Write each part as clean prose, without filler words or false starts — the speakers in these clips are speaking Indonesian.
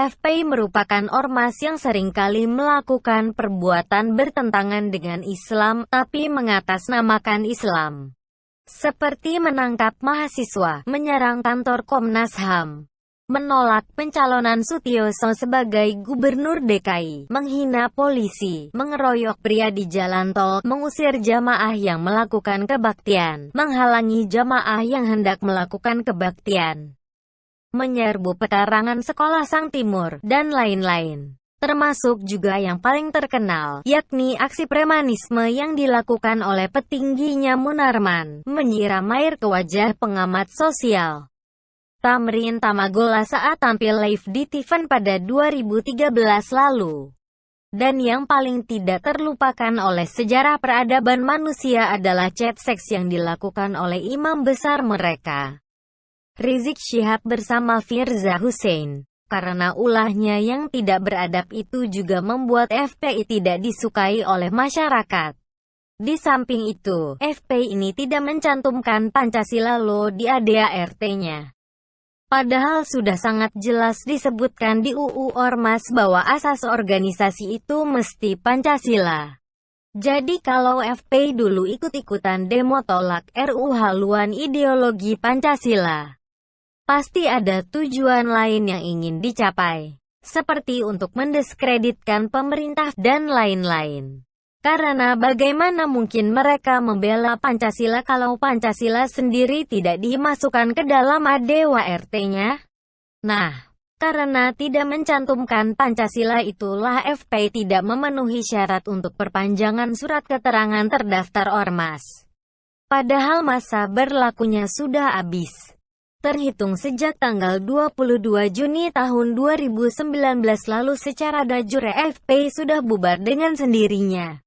FPI merupakan ormas yang seringkali melakukan perbuatan bertentangan dengan Islam, tapi mengatasnamakan Islam. Seperti menangkap mahasiswa, menyerang kantor Komnas HAM, menolak pencalonan Sutioso sebagai Gubernur DKI, menghina polisi, mengeroyok pria di jalan tol, mengusir jamaah yang melakukan kebaktian, menghalangi jamaah yang hendak melakukan kebaktian, menyerbu pekarangan sekolah Sang Timur, dan lain-lain. Termasuk juga yang paling terkenal, yakni aksi premanisme yang dilakukan oleh petingginya Munarman, menyiram air ke wajah pengamat sosial Tamrin Tamagola saat tampil live di Tivan pada 2013 lalu. Dan yang paling tidak terlupakan oleh sejarah peradaban manusia adalah chat seks yang dilakukan oleh imam besar mereka, Rizik Syihab bersama Firza Hussein. Karena ulahnya yang tidak beradab itu juga membuat FPI tidak disukai oleh masyarakat. Di samping itu, FPI ini tidak mencantumkan Pancasila loh di ADART-nya. Padahal sudah sangat jelas disebutkan di UU Ormas bahwa asas organisasi itu mesti Pancasila. Jadi kalau FPI dulu ikut-ikutan demo tolak RUU haluan ideologi Pancasila, pasti ada tujuan lain yang ingin dicapai, seperti untuk mendiskreditkan pemerintah dan lain-lain. Karena bagaimana mungkin mereka membela Pancasila kalau Pancasila sendiri tidak dimasukkan ke dalam ADART-nya? Nah, karena tidak mencantumkan Pancasila itulah FPI tidak memenuhi syarat untuk perpanjangan surat keterangan terdaftar ormas. Padahal masa berlakunya sudah habis. Terhitung sejak tanggal 22 Juni tahun 2019 lalu secara de jure FPI sudah bubar dengan sendirinya.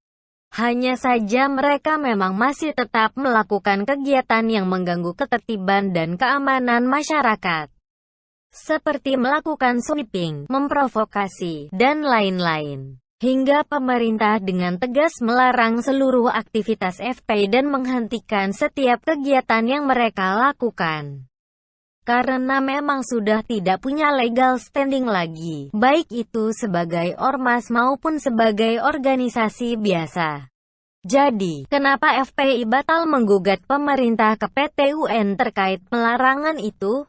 Hanya saja mereka memang masih tetap melakukan kegiatan yang mengganggu ketertiban dan keamanan masyarakat. Seperti melakukan sweeping, memprovokasi, dan lain-lain. Hingga pemerintah dengan tegas melarang seluruh aktivitas FPI dan menghentikan setiap kegiatan yang mereka lakukan. Karena memang sudah tidak punya legal standing lagi, baik itu sebagai ormas maupun sebagai organisasi biasa. Jadi, kenapa FPI batal menggugat pemerintah ke PT UN terkait pelarangan itu?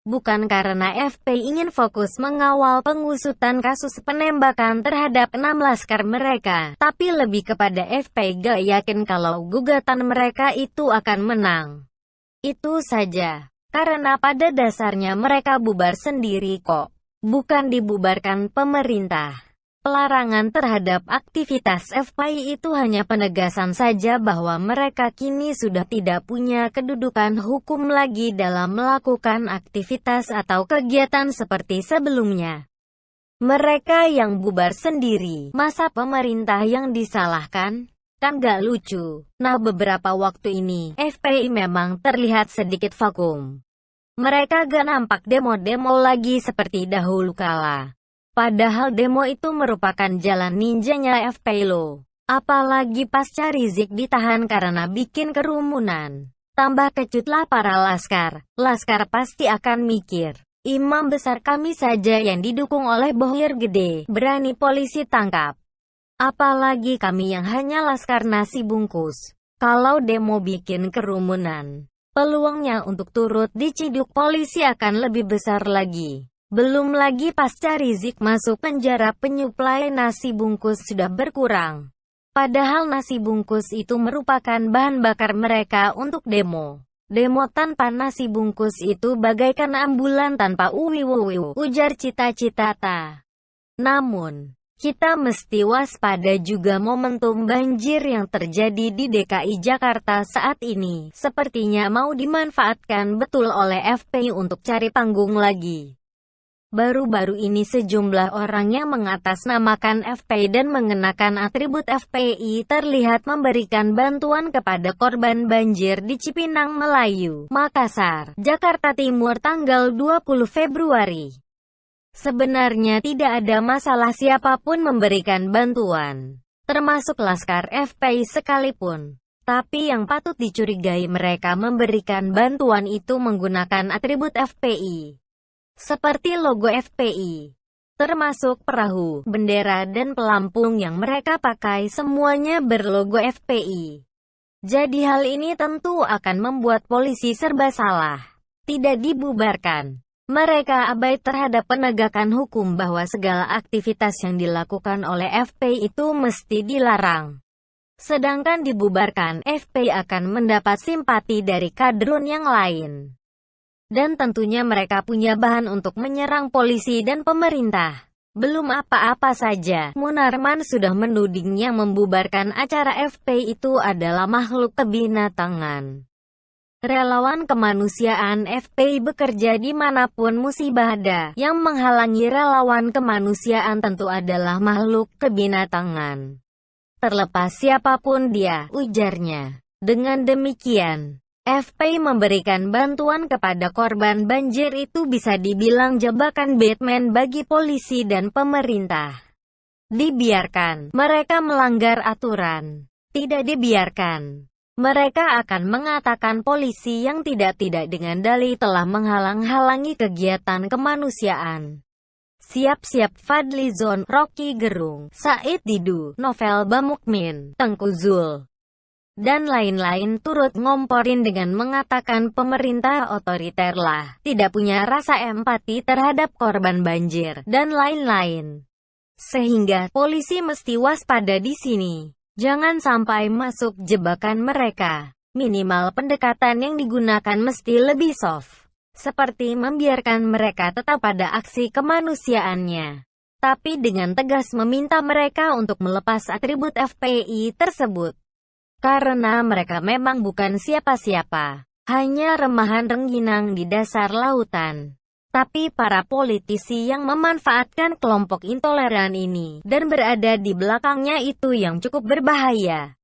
Bukan karena FPI ingin fokus mengawal pengusutan kasus penembakan terhadap 6 laskar mereka, tapi lebih kepada FPI gak yakin kalau gugatan mereka itu akan menang. Itu saja. Karena pada dasarnya mereka bubar sendiri kok, bukan dibubarkan pemerintah. Pelarangan terhadap aktivitas FPI itu hanya penegasan saja bahwa mereka kini sudah tidak punya kedudukan hukum lagi dalam melakukan aktivitas atau kegiatan seperti sebelumnya. Mereka yang bubar sendiri, masa pemerintah yang disalahkan? Kan gak lucu. Nah beberapa waktu ini, FPI memang terlihat sedikit vakum. Mereka gak nampak demo-demo lagi seperti dahulu kala. Padahal demo itu merupakan jalan ninjanya FPI loh. Apalagi pasca Rizik ditahan karena bikin kerumunan. Tambah kecutlah para laskar. Laskar pasti akan mikir, imam besar kami saja yang didukung oleh bohir gede, berani polisi tangkap. Apalagi kami yang hanya laskar nasi bungkus. Kalau demo bikin kerumunan, peluangnya untuk turut diciduk polisi akan lebih besar lagi. Belum lagi pasca Rizik masuk penjara penyuplai nasi bungkus sudah berkurang. Padahal nasi bungkus itu merupakan bahan bakar mereka untuk demo. Demo tanpa nasi bungkus itu bagaikan ambulan tanpa uwi-uwi, ujar Cita-Citata. Namun, kita mesti waspada juga momentum banjir yang terjadi di DKI Jakarta saat ini. Sepertinya mau dimanfaatkan betul oleh FPI untuk cari panggung lagi. Baru-baru ini sejumlah orang yang mengatasnamakan FPI dan mengenakan atribut FPI terlihat memberikan bantuan kepada korban banjir di Cipinang Melayu, Makassar, Jakarta Timur tanggal 20 Februari. Sebenarnya tidak ada masalah siapapun memberikan bantuan, termasuk laskar FPI sekalipun. Tapi yang patut dicurigai mereka memberikan bantuan itu menggunakan atribut FPI. Seperti logo FPI. termasuk perahu, bendera dan pelampung yang mereka pakai semuanya berlogo FPI. Jadi hal ini tentu akan membuat polisi serba salah. Tidak dibubarkan. Mereka abai terhadap penegakan hukum bahwa segala aktivitas yang dilakukan oleh FPI itu mesti dilarang. Sedangkan dibubarkan, FPI akan mendapat simpati dari kadrun yang lain. Dan tentunya mereka punya bahan untuk menyerang polisi dan pemerintah. Belum apa-apa saja, Munarman sudah menuding yang membubarkan acara FPI itu adalah makhluk kebinatangan. Relawan kemanusiaan FPI bekerja dimanapun musibah ada. Yang menghalangi relawan kemanusiaan tentu adalah makhluk kebinatangan. Terlepas siapapun dia, ujarnya. Dengan demikian, FPI memberikan bantuan kepada korban banjir itu bisa dibilang jebakan Batman bagi polisi dan pemerintah. Dibiarkan, mereka melanggar aturan. Tidak dibiarkan. Mereka akan mengatakan polisi yang tidak-tidak dengan dalih telah menghalang-halangi kegiatan kemanusiaan. Siap-siap Fadlizon, Rocky Gerung, Said Didu, Novel Bamukmin, Tengku Zul, dan lain-lain turut ngomporin dengan mengatakan pemerintah otoriter lah, tidak punya rasa empati terhadap korban banjir, dan lain-lain. Sehingga, polisi mesti waspada di sini. Jangan sampai masuk jebakan mereka. Minimal pendekatan yang digunakan mesti lebih soft. Seperti membiarkan mereka tetap pada aksi kemanusiaannya. Tapi dengan tegas meminta mereka untuk melepas atribut FPI tersebut. Karena mereka memang bukan siapa-siapa. Hanya remahan rengginang di dasar lautan. Tapi para politisi yang memanfaatkan kelompok intoleran ini, dan berada di belakangnya itu yang cukup berbahaya.